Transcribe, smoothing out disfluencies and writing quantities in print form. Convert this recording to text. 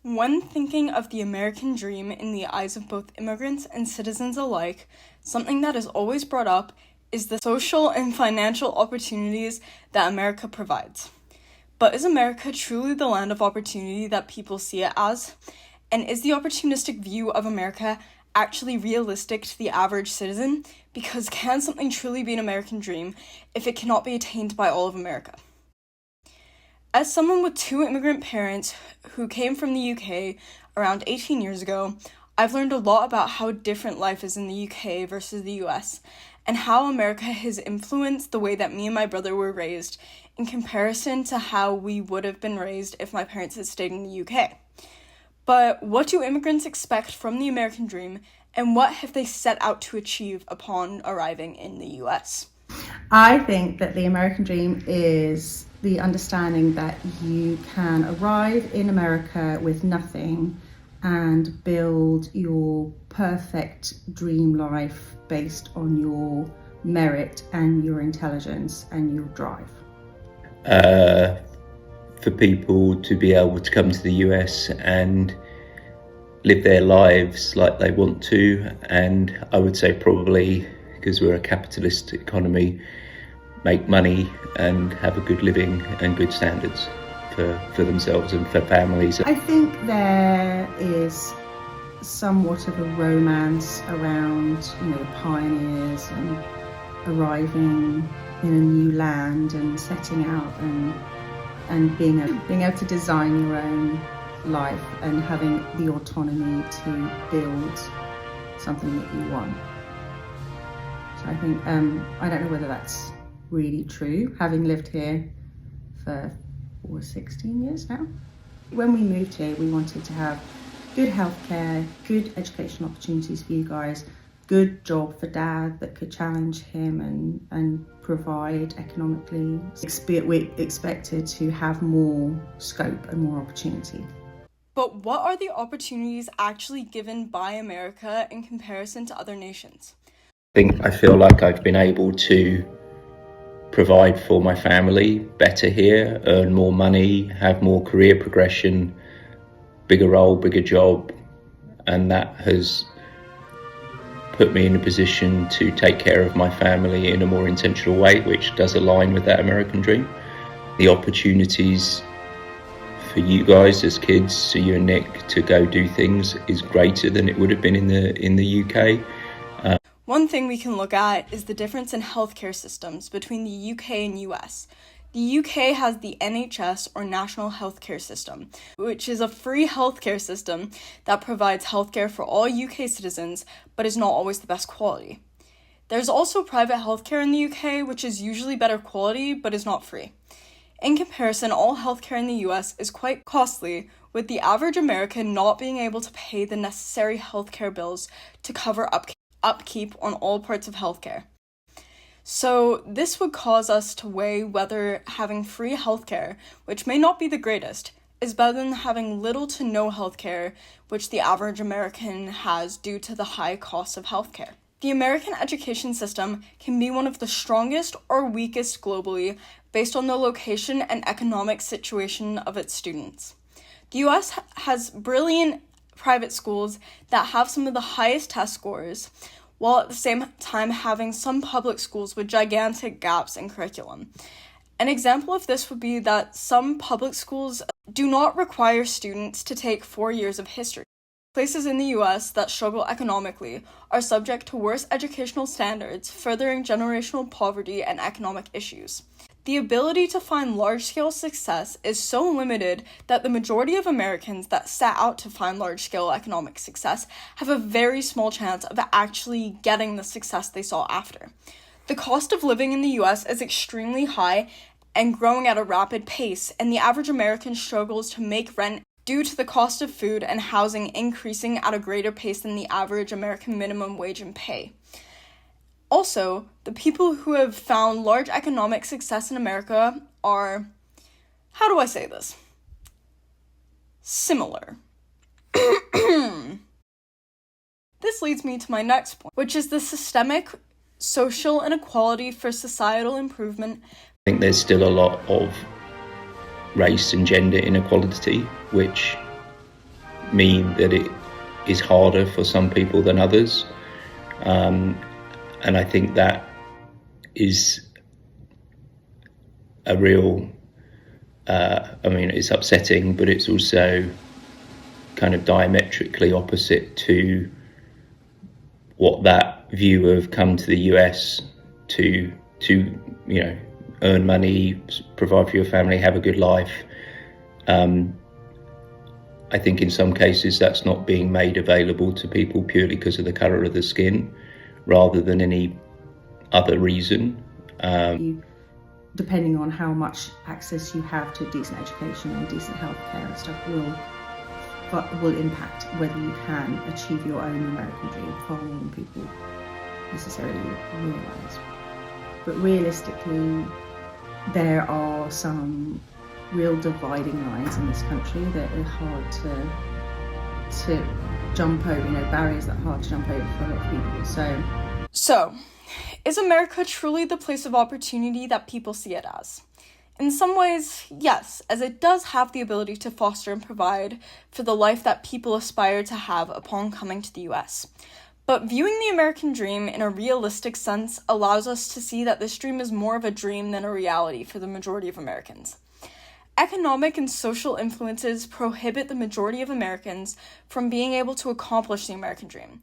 When thinking of the American dream in the eyes of both immigrants and citizens alike, something that is always brought up is the social and financial opportunities that America provides. But is America truly the land of opportunity that people see it as? And is the opportunistic view of America actually realistic to the average citizen? Because can something truly be an American dream if it cannot be attained by all of America? As someone with two immigrant parents who came from the UK around 18 years ago, I've learned a lot about how different life is in the UK versus the US, and how America has influenced the way that me and my brother were raised in comparison to how we would have been raised if my parents had stayed in the UK. But what do immigrants expect from the American dream, and what have they set out to achieve upon arriving in the US? I think that the American dream is the understanding that you can arrive in America with nothing and build your perfect dream life based on your merit and your intelligence and your drive. For people to be able to come to the US and live their lives like they want to, and I would say probably, because we're a capitalist economy, make money and have a good living and good standards for themselves and for families. I think there is somewhat of a romance around, the pioneers and arriving in a new land and setting out and being able to design your own life and having the autonomy to build something that you want. So I think, I don't know whether that's really true, having lived here for 16 years now. When we moved here, we wanted to have good healthcare, good educational opportunities for you guys, good job for Dad that could challenge him and provide economically. We expected to have more scope and more opportunity. But what are the opportunities actually given by America in comparison to other nations? I feel like I've been able to provide for my family better here, earn more money, have more career progression, bigger role, bigger job, and that has put me in a position to take care of my family in a more intentional way, which does align with that American dream. The opportunities for you guys as kids, so you and Nick, to go do things is greater than it would have been in the UK. One thing we can look at is the difference in healthcare systems between the UK and US. The UK has the NHS, or National Healthcare System, which is a free healthcare system that provides healthcare for all UK citizens, but is not always the best quality. There's also private healthcare in the UK, which is usually better quality, but is not free. In comparison, all healthcare in the US is quite costly, with the average American not being able to pay the necessary healthcare bills to cover upkeep on all parts of healthcare. So this would cause us to weigh whether having free healthcare, which may not be the greatest, is better than having little to no healthcare, which the average American has due to the high cost of healthcare. The American education system can be one of the strongest or weakest globally based on the location and economic situation of its students. The US has brilliant private schools that have some of the highest test scores, while at the same time having some public schools with gigantic gaps in curriculum. An example of this would be that some public schools do not require students to take 4 years of history. Places in the US that struggle economically are subject to worse educational standards, furthering generational poverty and economic issues. The ability to find large-scale success is so limited that the majority of Americans that set out to find large-scale economic success have a very small chance of actually getting the success they sought after. The cost of living in the US is extremely high and growing at a rapid pace, and the average American struggles to make rent due to the cost of food and housing increasing at a greater pace than the average American minimum wage and pay. Also, the people who have found large economic success in America are, how do I say this? Similar. This leads me to my next point, which is the systemic social inequality for societal improvement. I think there's still a lot of race and gender inequality, which mean that it is harder for some people than others. And I think that is a real, it's upsetting, but it's also kind of diametrically opposite to what that view of come to the US to earn money, provide for your family, have a good life. I think in some cases that's not being made available to people purely because of the colour of the skin, rather than any other reason. Depending on how much access you have to decent education and decent healthcare and stuff will impact whether you can achieve your own American dream far more than people necessarily realise. But realistically, there are some real dividing lines in this country that are hard to jump over, barriers that are hard to jump over for a lot of people. So, is America truly the place of opportunity that people see it as? In some ways, yes, as it does have the ability to foster and provide for the life that people aspire to have upon coming to the US. But viewing the American dream in a realistic sense allows us to see that this dream is more of a dream than a reality for the majority of Americans. Economic and social influences prohibit the majority of Americans from being able to accomplish the American dream.